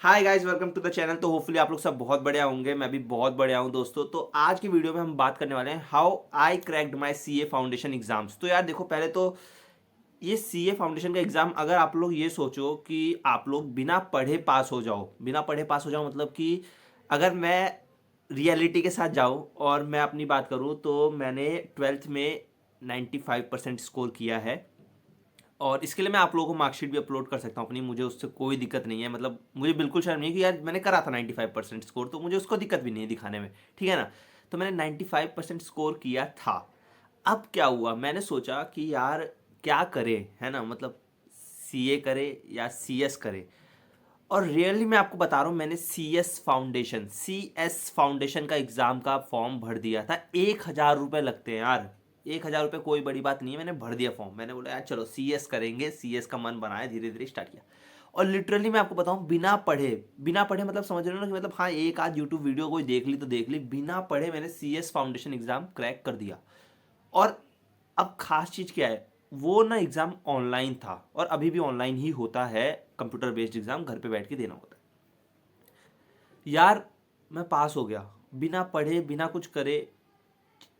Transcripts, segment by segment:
Hi guys, welcome to the channel. तो hopefully आप लोग सब बहुत बढ़िया होंगे। मैं भी बहुत बढ़िया हूं दोस्तों। तो आज की वीडियो में हम बात करने वाले हैं how I cracked my CA foundation exams. तो यार देखो, पहले तो ये सीए फाउंडेशन का एग्जाम, अगर आप लोग ये सोचो कि आप लोग बिना पढ़े पास हो जाओ, बिना पढ़े पास हो जाओ मतलब कि अगर मैं रियलिटी के साथ जाऊं और मैं अपनी बात करूं तो मैंने ट्वेल्थ में 95% स्कोर किया है। और इसके लिए मैं आप लोगों को मार्कशीट भी अपलोड कर सकता हूँ अपनी, मुझे उससे कोई दिक्कत नहीं है। मतलब मुझे बिल्कुल शर्म नहीं है कि यार मैंने करा था 95% स्कोर, तो मुझे उसको दिक्कत भी नहीं है दिखाने में, ठीक है ना। तो मैंने 95% स्कोर किया था। अब क्या हुआ, मैंने सोचा कि यार क्या करे, है ना, मतलब सीए करे या सीएस करे। और रियली मैं आपको बता रहा हूँ, मैंने सी एस फाउंडेशन का एग्ज़ाम का फॉर्म भर दिया था। 1,000 रुपये लगते हैं यार। 1,000 रुपये कोई बड़ी बात नहीं है। मैंने भर दिया फॉर्म, मैंने बोला यार चलो सीएस करेंगे, सीएस का मन बनाया, धीरे धीरे स्टार्ट किया। और लिटरली मैं आपको बताऊं, बिना पढ़े मतलब समझ रहे हो ना कि मतलब हाँ, एक आध यूट्यूब वीडियो कोई देख ली तो देख ली, बिना पढ़े मैंने सीएस फाउंडेशन एग्ज़ाम क्रैक कर दिया। और अब खास चीज़ क्या है, वो ना एग्ज़ाम ऑनलाइन था और अभी भी ऑनलाइन ही होता है। कंप्यूटर बेस्ड एग्ज़ाम घर पे बैठ के देना होता है यार। मैं पास हो गया, बिना पढ़े बिना कुछ करे,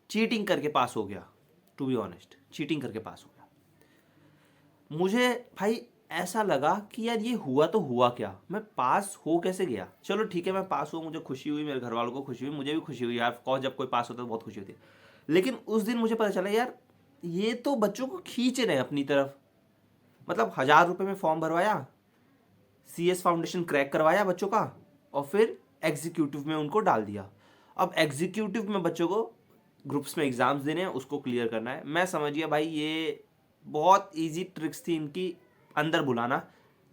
चीटिंग करके पास हो गया। टू बी ऑनेस्ट, चीटिंग करके पास हो गया। मुझे भाई ऐसा लगा कि यार ये हुआ तो हुआ क्या, मैं पास हो कैसे गया। चलो ठीक है, मैं पास हुआ, मुझे खुशी हुई, मेरे घर वालों को खुशी हुई, मुझे भी खुशी हुई यार। ऑफकोर्स जब कोई पास होता है तो बहुत खुशी होती है। लेकिन उस दिन मुझे पता चला यार, ये तो बच्चों को खींच रहे हैं अपनी तरफ। मतलब 1,000 रुपये में फॉर्म भरवाया, सीएस फाउंडेशन क्रैक करवाया बच्चों का, और फिर एग्जीक्यूटिव में उनको डाल दिया। अब एग्जीक्यूटिव में बच्चों को ग्रुप्स में एग्जाम्स देने हैं, उसको क्लियर करना है। मैं समझ गया भाई, ये बहुत इजी ट्रिक्स थी इनकी अंदर बुलाना,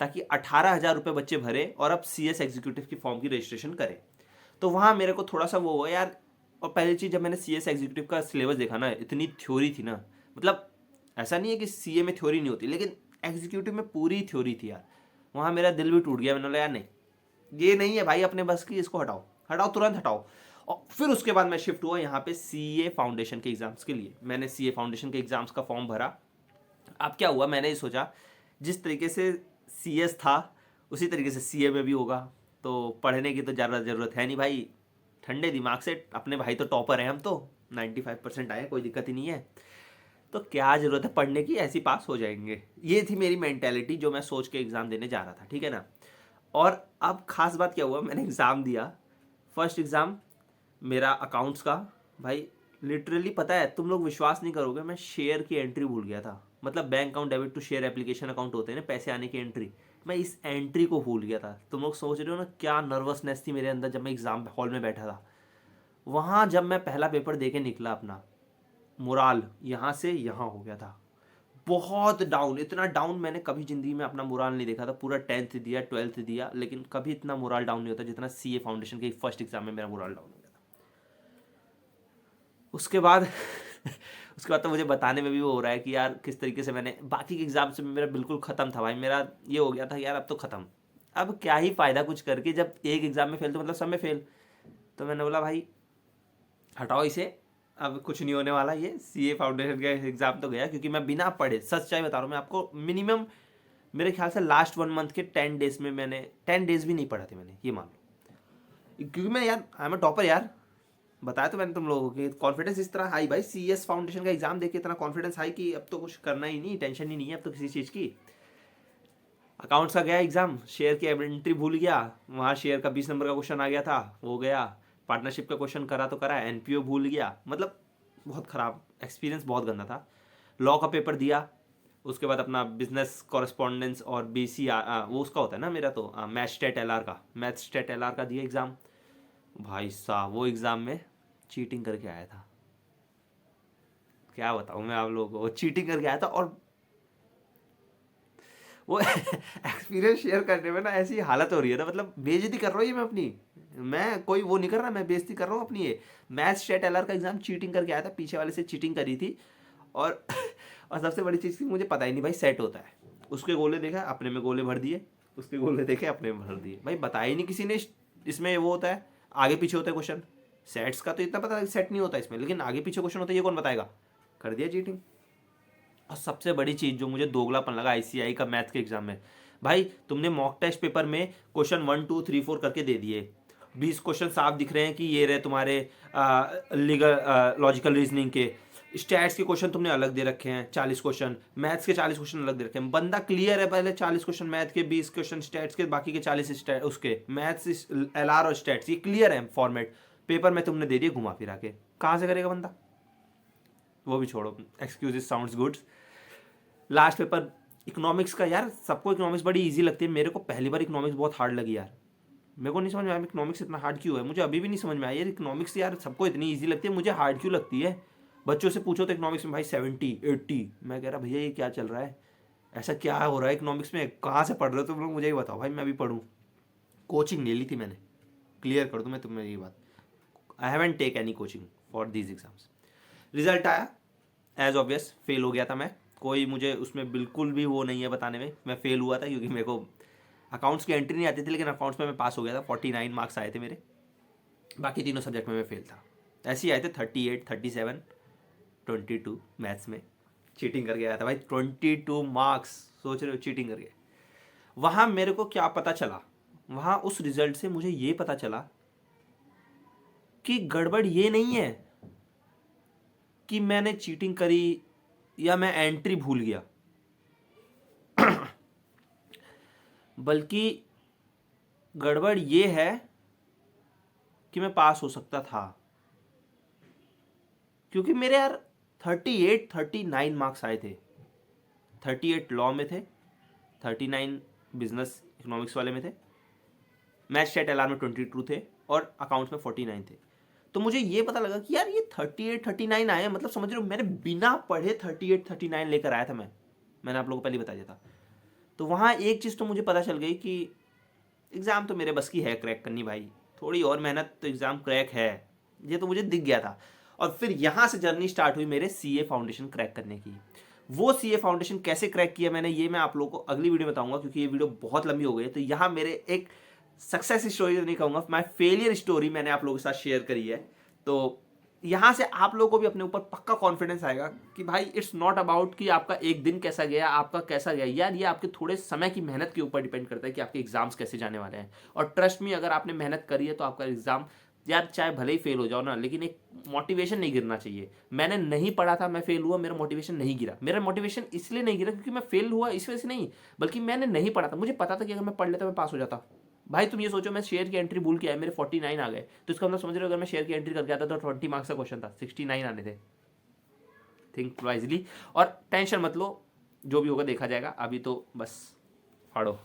ताकि 18,000 रुपये बच्चे भरे और अब सीएस एग्जीक्यूटिव की फॉर्म की रजिस्ट्रेशन करें। तो वहाँ मेरे को थोड़ा सा वो हुआ यार। और पहली चीज़, जब मैंने सीएस एग्जीक्यूटिव का सिलेबस देखा ना, इतनी थ्योरी थी ना। मतलब ऐसा नहीं है कि सीए में थ्योरी नहीं होती, लेकिन एग्जीक्यूटिव में पूरी थ्योरी थी यार। वहाँ मेरा दिल भी टूट गया। मैंने बोला यार नहीं, ये नहीं है भाई अपने बस की, इसको हटाओ, हटाओ, तुरंत हटाओ। और फिर उसके बाद मैं शिफ्ट हुआ यहाँ पे सीए फाउंडेशन के एग्जाम्स के लिए। मैंने सीए फाउंडेशन के एग्जाम्स का फॉर्म भरा। अब क्या हुआ, मैंने ये सोचा जिस तरीके से सीएस था उसी तरीके से सीए में भी होगा। तो पढ़ने की तो ज़्यादा ज़रूरत है नहीं भाई, ठंडे दिमाग से, अपने भाई तो टॉपर हैं हम तो, 95% आए, कोई दिक्कत ही नहीं है। तो क्या ज़रूरत है पढ़ने की, ऐसी पास हो जाएंगे। ये थी मेरी मेंटेलिटी जो मैं सोच के एग्ज़ाम देने जा रहा था, ठीक है ना। और अब खास बात क्या हुआ, मैंने एग्ज़ाम दिया। फर्स्ट एग्ज़ाम मेरा अकाउंट्स का। भाई लिटरली पता है, तुम लोग विश्वास नहीं करोगे, मैं शेयर की एंट्री भूल गया था। मतलब bank account debit to share application account होते हैं ना, पैसे आने की एंट्री, मैं इस एंट्री को भूल गया था। तुम लोग सोच रहे हो ना क्या नर्वसनेस थी मेरे अंदर जब मैं एग्ज़ाम हॉल में बैठा था। वहाँ जब मैं पहला पेपर दे के निकला अपना, मोराल यहाँ से यहाँ हो गया था। बहुत डाउन, इतना डाउन मैंने कभी ज़िंदगी में अपना मोराल नहीं देखा था। पूरा 10th दिया, 12th दिया, लेकिन कभी इतना मोराल डाउन नहीं होता जितना सीए फाउंडेशन के फर्स्ट एग्जाम में मेरा मोराल डाउन हो गया था। उसके बाद उसके बाद तो मुझे बताने में भी वो हो रहा है कि यार किस तरीके से मैंने बाकी के एग्जाम से मेरा बिल्कुल ख़त्म था भाई। मेरा ये हो गया था यार, अब तो ख़त्म, अब क्या ही फ़ायदा कुछ करके, जब एक एग्ज़ाम में फेल तो मतलब सब में फेल। तो मैंने बोला भाई हटाओ इसे, अब कुछ नहीं होने वाला। ये सीए फाउंडेशन का एग्ज़ाम तो गया, क्योंकि मैं बिना पढ़े, सच्चाई बता रहा हूँ मैं आपको, मिनिमम मेरे ख्याल से लास्ट 1 मंथ के 10 डेज में मैंने 10 डेज भी नहीं पढ़ा थे मैंने, ये मान लो। क्योंकि मैं यार, आई एम अ टॉपर यार। बताया तो मैंने तुम लोगों को, कॉन्फिडेंस इस तरह हाई भाई, सीएस फाउंडेशन का एग्जाम देके इतना कॉन्फिडेंस हाई कि अब तो कुछ करना ही नहीं, टेंशन ही नहीं है अब तो किसी चीज़ की। अकाउंट्स का गया एग्जाम, शेयर की एंट्री भूल गया, वहाँ शेयर का 20 नंबर का क्वेश्चन आ गया था, वो गया। पार्टनरशिप का क्वेश्चन करा तो करा, एनपीओ भूल गया। मतलब बहुत ख़राब एक्सपीरियंस, बहुत गंदा था। लॉ का पेपर दिया, उसके बाद अपना बिजनेस कॉरेस्पॉन्डेंस और बीसी वो उसका होता है ना मेरा, तो मैथ स्टेट एलआर का, मैथ स्टेट एलआर का दिया एग्ज़ाम। भाई साहब वो एग्ज़ाम में चीटिंग करके आया था। क्या बताऊँ मैं आप लोगों को, वो चीटिंग करके आया था। और वो एक्सपीरियंस शेयर करने में ना ऐसी हालत हो रही है ना, मतलब बेइज्जती कर रहा हूँ ये मैं अपनी। मैं कोई वो नहीं कर रहा, मैं बेइज्जती कर रहा हूँ अपनी। ये मैथ स्टेट एलआर का एग्जाम चीटिंग करके आया था, पीछे वाले से चीटिंग करी थी। और और सबसे बड़ी चीज़ थी, मुझे पता ही नहीं भाई सेट होता है। उसके गोले देखा, अपने में गोले भर दिए, उसके गोले देखे, अपने में भर दिए। भाई बताया ही नहीं किसी ने इसमें वो होता है, आगे पीछे होता है क्वेश्चन। सेट्स का तो इतना पता है सेट नहीं होता इसमें, लेकिन आगे पीछे क्वेश्चन होता है, ये कौन बताएगा। कर दिया चीटिंग। और सबसे बड़ी चीज़ जो मुझे दोगलापन लगा आईसीआई का मैथ के एग्जाम में, भाई तुमने मॉक टेस्ट पेपर में क्वेश्चन 1 2 3 4 करके दे दिए, 20 क्वेश्चन साफ दिख रहे हैं कि ये रहे तुम्हारे लीगल लॉजिकल रीजनिंग के, स्टैट्स के क्वेश्चन तुमने अलग दे रखे हैं 40 क्वेश्चन, मैथ्स के 40 क्वेश्चन अलग दे रखे हैं, बंदा क्लियर है, पहले 40 क्वेश्चन मैथ के, 20 क्वेश्चन स्टैट्स के, बाकी के 40 उसके मैथ्स LR और स्टैट्स, ये क्लियर है फॉर्मेट, पेपर में तुमने दे दिए घुमा फिरा के, कहाँ से करेगा बंदा? वो भी छोड़ो, excuses sounds good. Last paper economics का, यार सबको इकोनॉमिक्स बड़ी इजी लगती है, मेरे को पहली बार इकोनॉमिक्स बहुत हार्ड लगी यार, मेरे को नहीं समझ में आया इकोनॉमिक्स इतना हार्ड क्यों है, मुझे अभी भी नहीं समझ में आया यार इकोनॉमिक्स यार सबको इतनी इजी लगती है, मुझे हार्ड क्यों लगती है? बच्चों से पूछो तो इकोनॉमिक्स में भाई 70 80, मैं कह रहा भैया ये क्या चल रहा है, ऐसा क्या हो रहा है इकोनॉमिक्स में, कहाँ से पढ़ रहे हो तुम लोग, मुझे ही बताओ भाई, मैं भी पढ़ूँ। कोचिंग ले ली थी मैंने, क्लियर कर दूँ मैं तुम्हें ये बात, I haven't take any coaching for these exams. Result आया, एज ऑब्वियस फेल हो गया था मैं, कोई मुझे उसमें बिल्कुल भी वो नहीं है बताने में, मैं फेल हुआ था क्योंकि मेरे को अकाउंट्स की एंट्री नहीं आती थी, लेकिन अकाउंट्स में मैं पास हो गया था, 49 मार्क्स आए थे मेरे, बाकी तीनों सब्जेक्ट में मैं फेल था, ऐसे ही आए थे 38 37 22 मैथ्स में, चीटिंग करके आया था भाई 22 मार्क्स, सोच रहे हो चीटिंग करके। वहाँ मेरे को क्या पता चला, वहाँ उस रिजल्ट से मुझे ये पता चला कि गड़बड़ ये नहीं है कि मैंने चीटिंग करी या मैं एंट्री भूल गया, बल्कि गड़बड़ ये है कि मैं पास हो सकता था, क्योंकि मेरे यार 38 39 मार्क्स आए थे, 38 लॉ में थे, 39 बिजनेस इकोनॉमिक्स वाले में थे, मैथ स्टैट LR में 22 थे और अकाउंट्स में 49 थे। तो मुझे ये पता लगा कि यार ये 38 39 आए, मतलब समझ रहे हो मैंने बिना पढ़े 38 39 लेकर आया था मैंने आप लोगों को पहले बता दिया था। तो वहाँ एक चीज़ तो मुझे पता चल गई कि एग्ज़ाम तो मेरे बस की है क्रैक करनी भाई, थोड़ी और मेहनत तो एग्ज़ाम क्रैक है, ये तो मुझे दिख गया था। और फिर यहाँ से जर्नी स्टार्ट हुई मेरे CA फाउंडेशन क्रैक करने की। वो CA फाउंडेशन कैसे क्रैक किया मैंने, ये मैं आप लोगों को अगली वीडियो में बताऊंगा, क्योंकि ये वीडियो बहुत लंबी हो गई है। तो यहाँ मेरे एक सक्सेस स्टोरी तो नहीं कहूँगा, माई फेलियर स्टोरी मैंने आप लोगों के साथ शेयर करी है। तो यहाँ से आप लोगों को भी अपने ऊपर पक्का कॉन्फिडेंस आएगा कि भाई इट्स नॉट अबाउट कि आपका एक दिन कैसा गया, आपका कैसा गया यार, ये आपके थोड़े समय की मेहनत के ऊपर डिपेंड करता है कि आपके एग्जाम्स कैसे जाने वाले हैं। और ट्रस्ट में अगर आपने मेहनत करी है तो आपका एग्जाम यार चाहे भले ही फेल हो जाओ ना, लेकिन एक मोटिवेशन नहीं गिरना चाहिए। मैंने नहीं पढ़ा था, मैं फेल हुआ, मेरा मोटिवेशन नहीं गिरा। मेरा मोटिवेशन इसलिए नहीं गिरा क्योंकि मैं फेल हुआ इस वजह से नहीं, बल्कि मैंने नहीं पढ़ा था। मुझे पता था कि अगर मैं पढ़ लेता मैं पास हो जाता। भाई तुम ये सोचो, मैं शेयर की एंट्री भूल के आया, मेरे 49 आ गए, तो इसका मतलब समझ रहे हो अगर मैं शेयर की एंट्री करके आता तो 20 मार्क्स का क्वेश्चन था, 69 आने थे। थिंक वाइजली और टेंशन मत लो, जो भी होगा देखा जाएगा, अभी तो बस पढ़ो।